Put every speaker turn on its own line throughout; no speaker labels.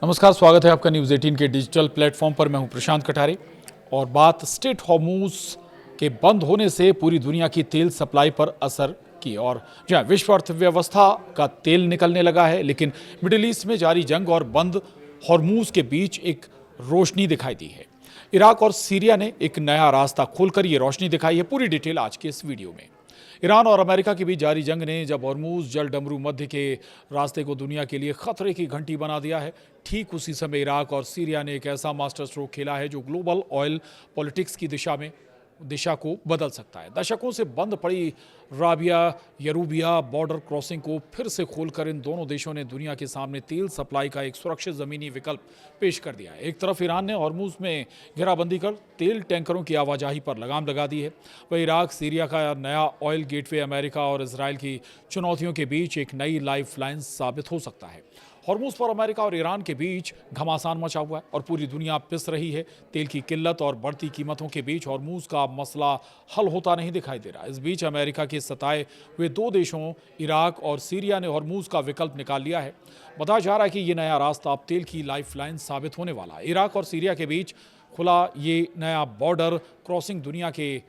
नमस्कार, स्वागत है आपका न्यूज़ 18 के डिजिटल प्लेटफॉर्म पर। मैं हूं प्रशांत कटारे और बात स्ट्रेट हॉर्मुज के बंद होने से पूरी दुनिया की तेल सप्लाई पर असर की। और जहां विश्व अर्थव्यवस्था का तेल निकलने लगा है, लेकिन मिडिल ईस्ट में जारी जंग और बंद हॉर्मुज के बीच एक रोशनी दिखाई दी है। इराक और सीरिया ने एक नया रास्ता खोलकर ये रोशनी दिखाई है। पूरी डिटेल आज के इस वीडियो में। ईरान और अमेरिका के बीच जारी जंग ने जब हॉर्मुज जल डमरू मध्य के रास्ते को दुनिया के लिए खतरे की घंटी बना दिया है, ठीक उसी समय इराक और सीरिया ने एक ऐसा मास्टर स्ट्रोक खेला है जो ग्लोबल ऑयल पॉलिटिक्स की दिशा को बदल सकता है। दशकों से बंद पड़ी राबिया यरूबिया बॉर्डर क्रॉसिंग को फिर से खोलकर इन दोनों देशों ने दुनिया के सामने तेल सप्लाई का एक सुरक्षित जमीनी विकल्प पेश कर दिया है। एक तरफ ईरान ने हॉर्मुज में घेराबंदी कर तेल टैंकरों की आवाजाही पर लगाम लगा दी है, वह इराक सीरिया का नया ऑयल गेटवे अमेरिका और इसराइल की चुनौतियों के बीच एक नई लाइफलाइन साबित हो सकता है। हॉर्मुज पर अमेरिका और ईरान के बीच घमासान मचा हुआ है और पूरी दुनिया पिस रही है। तेल की किल्लत और बढ़ती कीमतों के बीच हॉर्मुज का मसला हल होता नहीं दिखाई दे रहा। इस बीच अमेरिका के सताए हुए दो देशों इराक और सीरिया ने हॉर्मुज का विकल्प निकाल लिया है। बताया जा रहा है कि ये नया रास्ता अब तेल की लाइफलाइन साबित होने वाला है। इराक और सीरिया के बीच खुला ये नया बॉर्डर क्रॉसिंग दुनिया के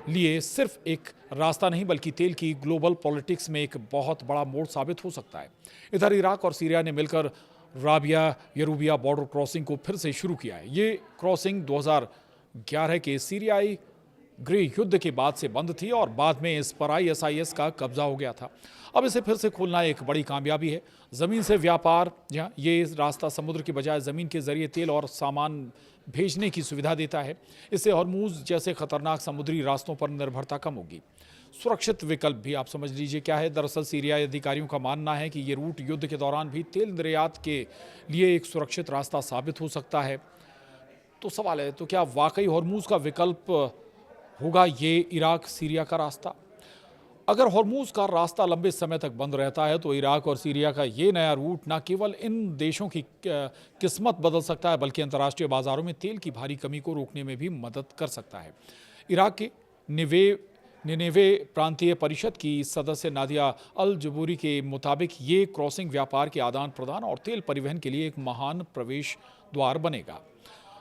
लिए सिर्फ एक रास्ता नहीं बल्कि तेल की ग्लोबल पॉलिटिक्स में एक बहुत बड़ा मोड़ साबित हो सकता है। इधर इराक और सीरिया ने मिलकर राबिया यरूबिया बॉर्डर क्रॉसिंग को फिर से शुरू किया है। ये क्रॉसिंग 2011 के सीरियाई गृह युद्ध के बाद से बंद थी और बाद में इस पर ISIS का कब्जा हो गया था। अब इसे फिर से खोलना एक बड़ी कामयाबी है। ज़मीन से व्यापार, जहाँ ये रास्ता समुद्र की बजाय ज़मीन के जरिए तेल और सामान भेजने की सुविधा देता है। इससे हॉर्मुज जैसे खतरनाक समुद्री रास्तों पर निर्भरता कम होगी। सुरक्षित विकल्प भी आप समझ लीजिए क्या है। दरअसल सीरियाई अधिकारियों का मानना है कि ये रूट युद्ध के दौरान भी तेल निर्यात के लिए एक सुरक्षित रास्ता साबित हो सकता है। तो सवाल है, तो क्या वाकई हॉर्मुज का विकल्प होगा ये इराक सीरिया का रास्ता? अगर हॉर्मुज का रास्ता लंबे समय तक बंद रहता है तो इराक और सीरिया का ये नया रूट न केवल इन देशों की किस्मत बदल सकता है बल्कि अंतर्राष्ट्रीय बाजारों में तेल की भारी कमी को रोकने में भी मदद कर सकता है। इराक के निनेवे प्रांतीय परिषद की सदस्य नादिया अल जबूरी के मुताबिक ये क्रॉसिंग व्यापार के आदान प्रदान और तेल परिवहन के लिए एक महान प्रवेश द्वार बनेगा।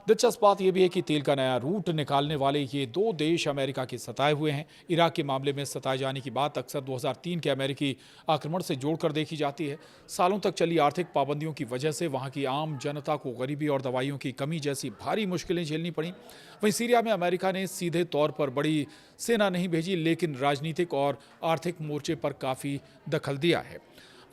दिलचस्प बात यह भी है कि तेल का नया रूट निकालने वाले ये दो देश अमेरिका के सताए हुए हैं। इराक के मामले में सताए जाने की बात अक्सर 2003 के अमेरिकी आक्रमण से जोड़कर देखी जाती है। सालों तक चली आर्थिक पाबंदियों की वजह से वहाँ की आम जनता को गरीबी और दवाइयों की कमी जैसी भारी मुश्किलें झेलनी पड़ी। वहीं सीरिया में अमेरिका ने सीधे तौर पर बड़ी सेना नहीं भेजी, लेकिन राजनीतिक और आर्थिक मोर्चे पर काफ़ी दखल दिया है।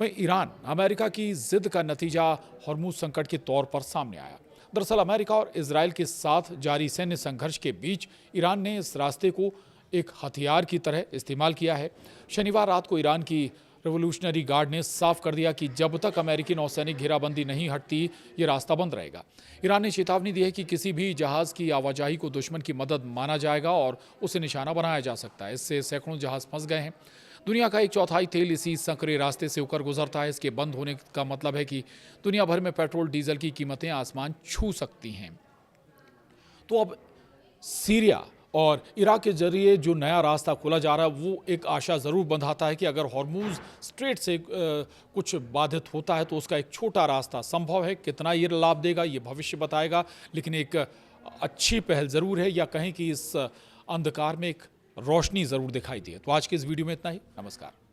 वहीं ईरान अमेरिका की जिद का नतीजा हॉर्मुज संकट के तौर पर सामने आया। दरअसल अमेरिका और इजराइल के साथ जारी सैन्य संघर्ष के बीच ईरान ने इस रास्ते को एक हथियार की तरह इस्तेमाल किया है। शनिवार रात को ईरान की रिवोल्यूशनरी गार्ड ने साफ कर दिया कि जब तक अमेरिकी नौसैनिक घेराबंदी नहीं हटती ये रास्ता बंद रहेगा। ईरान ने चेतावनी दी है कि किसी भी जहाज की आवाजाही को दुश्मन की मदद माना जाएगा और उसे निशाना बनाया जा सकता है। इससे सैकड़ों जहाज फंस गए हैं। दुनिया का 1/4 तेल इसी संकरे रास्ते से होकर गुजरता है। इसके बंद होने का मतलब है कि दुनिया भर में पेट्रोल डीजल की कीमतें आसमान छू सकती हैं। तो अब सीरिया और इराक के जरिए जो नया रास्ता खोला जा रहा है वो एक आशा ज़रूर बंधाता है कि अगर हॉर्मुज स्ट्रेट से कुछ बाधित होता है तो उसका एक छोटा रास्ता संभव है। कितना ये लाभ देगा ये भविष्य बताएगा, लेकिन एक अच्छी पहल ज़रूर है, या कहें कि इस अंधकार में एक रोशनी ज़रूर दिखाई दी है। तो आज के इस वीडियो में इतना ही। नमस्कार।